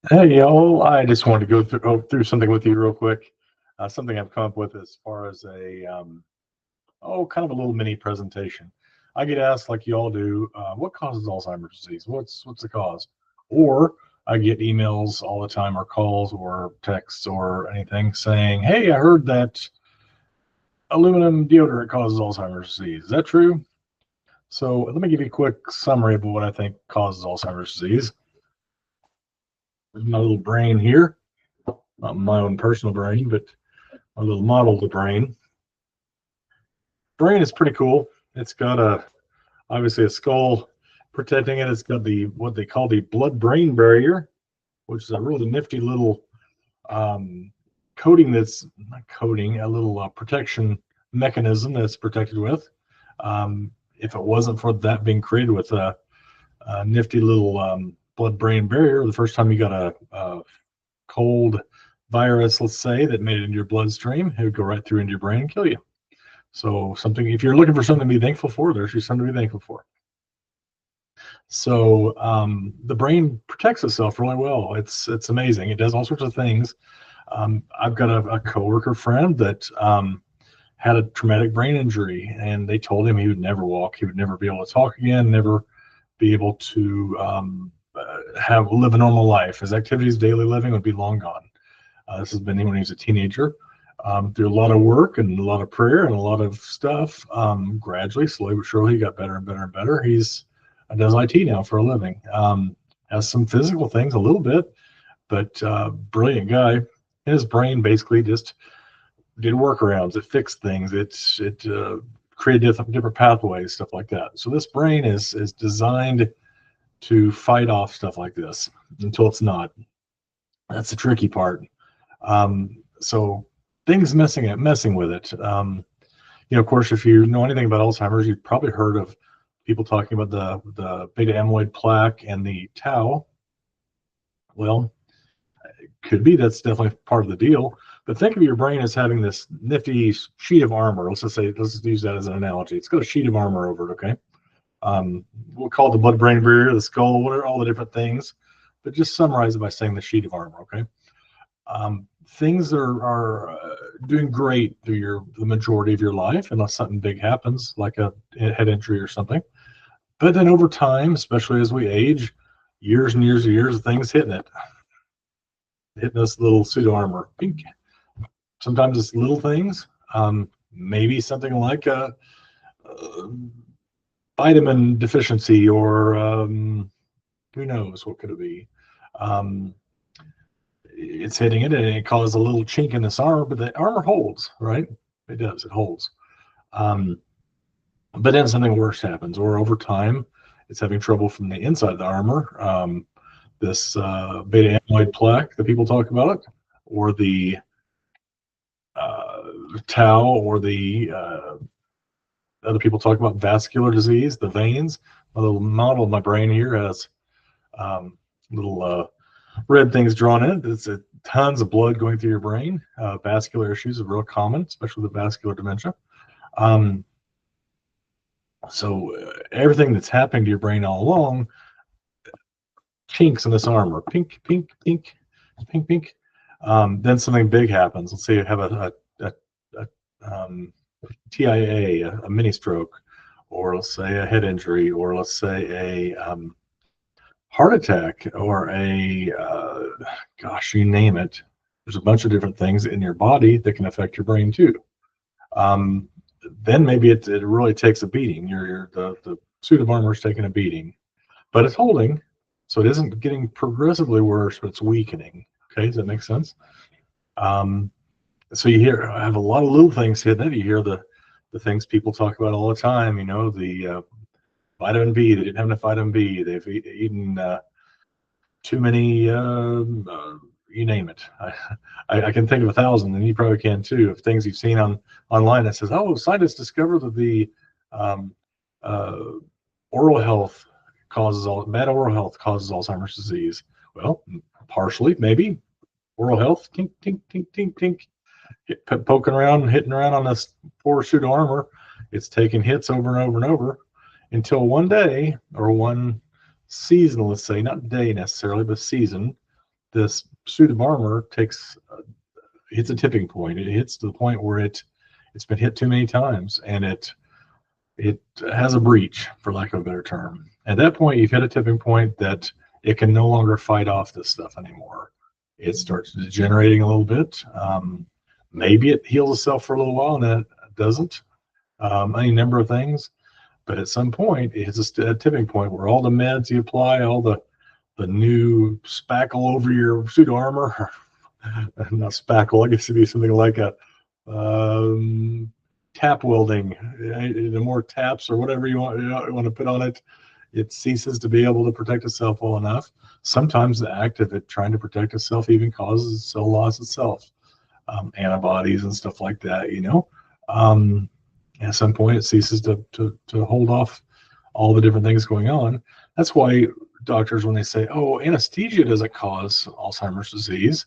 Hey, y'all. I just wanted to go through something with you real quick. Something I've come up with as far as kind of a little mini presentation. I get asked, like you all do, what causes Alzheimer's disease? What's the cause? Or I get emails all the time, or calls, or texts, or anything saying, "Hey, I heard that aluminum deodorant causes Alzheimer's disease. Is that true?" So let me give you a quick summary of what I think causes Alzheimer's disease. My little brain here, not my own personal brain, but a little model of the brain. Brain is pretty cool. It's got obviously a skull protecting it. It's got the what they call the blood-brain barrier, which is a really nifty little um, coating that's not coating, a little protection mechanism that's protected with. If it wasn't for that being created with a nifty little blood-brain barrier, the first time you got a cold virus, let's say, that made it into your bloodstream, it would go right through into your brain and kill you. So something, if you're looking for something to be thankful for, there's just something to be thankful for. So the brain protects itself really well. It's amazing. It does all sorts of things. I've got a coworker friend that had a traumatic brain injury, and they told him he would never walk. He would never be able to talk again. Never be able to have live a normal life. His activities, daily living, would be long gone. This has been when he was a teenager. Through a lot of work and a lot of prayer and a lot of stuff, gradually, slowly but surely, he got better and better and better. He's does IT now for a living. Has some physical things a little bit, but brilliant guy. His brain basically just did workarounds. It fixed things. It created different pathways, stuff like that. So this brain is designed to fight off stuff like this until it's not. That's the tricky part. So things messing with it. Of course, if you know anything about Alzheimer's, you've probably heard of people talking about the beta amyloid plaque and the tau. Well, it could be that's definitely part of the deal. But think of your brain as having this nifty sheet of armor. Let's just use that as an analogy. It's got a sheet of armor over it. Okay. We'll call it the blood-brain barrier, the skull, what are all the different things. But just summarize it by saying the sheet of armor. Okay. Things are doing great through the majority of your life, unless something big happens, like a head injury or something. But then over time, especially as we age, years and years and years of things hitting this little pseudo armor. Sometimes it's little things, maybe something like a vitamin deficiency, or who knows what could it be. Um, it's hitting it and it causes a little chink in this armor, but the armor holds, right? It does, it holds. But then something worse happens, or over time, it's having trouble from the inside of the armor. This beta amyloid plaque that people talk about, or the tau, or the other people talk about vascular disease, the veins. A little model of my brain here has little red things drawn in it. It's tons of blood going through your brain. Vascular issues are real common, especially the vascular dementia. So everything that's happening to your brain all along, chinks in this armor, pink, pink, pink, pink, pink. Then something big happens. Let's say you have a TIA, a mini stroke, or let's say a head injury, or let's say a heart attack, or gosh, you name it. There's a bunch of different things in your body that can affect your brain too. Then maybe it really takes a beating. The suit of armor is taking a beating, but it's holding, so it isn't getting progressively worse, but it's weakening. Okay, does that make sense? So I have a lot of little things hitting it. You hear the things people talk about all the time. The vitamin B. They didn't have enough vitamin B. They've eaten too many. You name it. I can think of 1,000, and you probably can too, of things you've seen online that says, "Oh, scientists discovered that the uh, oral health bad oral health causes Alzheimer's disease." Well, partially, maybe oral health, tink, tink, tink, tink, tink, poking around and hitting around on this poor suit of armor. It's taking hits over and over and over until one day, or one season, let's say, not day necessarily, but season, this suit of armor hits a tipping point. It hits to the point where it's been hit too many times, and it has a breach, for lack of a better term. At that point, you've hit a tipping point that it can no longer fight off this stuff anymore. It starts degenerating a little bit. Maybe it heals itself for a little while and then it doesn't. Any number of things. But at some point, it hits a tipping point where all the meds you apply, all the new spackle over your suit armor, not spackle, I guess it'd be something like a tap welding. The more taps or whatever you want to put on it, it ceases to be able to protect itself well enough. Sometimes the act of it trying to protect itself even causes cell loss itself, antibodies and stuff like that, at some point it ceases to hold off all the different things going on. That's why doctors, when they say, oh, anesthesia doesn't cause Alzheimer's disease,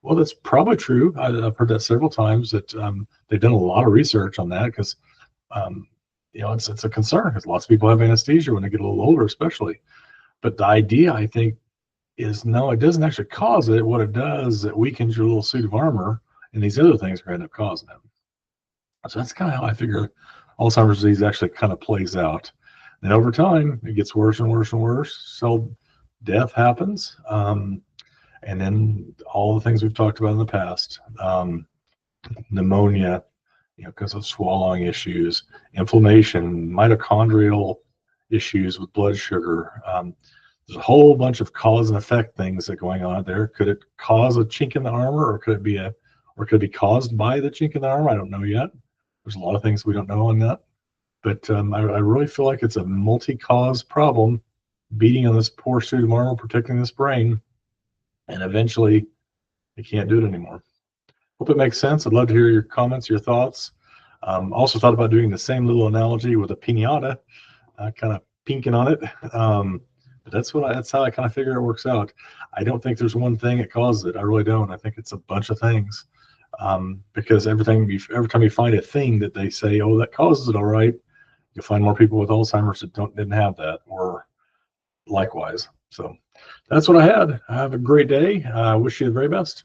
well, that's probably true. I've heard that several times, that they've done a lot of research on that, because it's a concern, because lots of people have anesthesia when they get a little older, especially. But the idea, I think, is no, it doesn't actually cause it. What it does is it weakens your little suit of armor, and these other things are going to end up causing it. So that's kind of how I figure Alzheimer's disease actually kind of plays out. And over time, it gets worse and worse and worse. Cell death happens. And then all the things we've talked about in the past, pneumonia, because of swallowing issues, inflammation, mitochondrial issues with blood sugar. There's a whole bunch of cause and effect things that are going on there. Could it cause a chink in the armor, or could it be caused by the chink in the armor? I don't know yet. There's a lot of things we don't know on that. But I really feel like it's a multi-cause problem beating on this poor suit of armor, protecting this brain, and eventually you can't do it anymore. Hope it makes sense. I'd love to hear your comments, your thoughts. Also thought about doing the same little analogy with a piñata, kind of pinking on it. But that's how I kind of figure it works out. I don't think there's one thing that causes it. I really don't. I think it's a bunch of things. Because every time you find a thing that they say, oh, that causes it, all right, you'll find more people with Alzheimer's that didn't have that, or likewise. So that's what I had. Have a great day. I wish you the very best.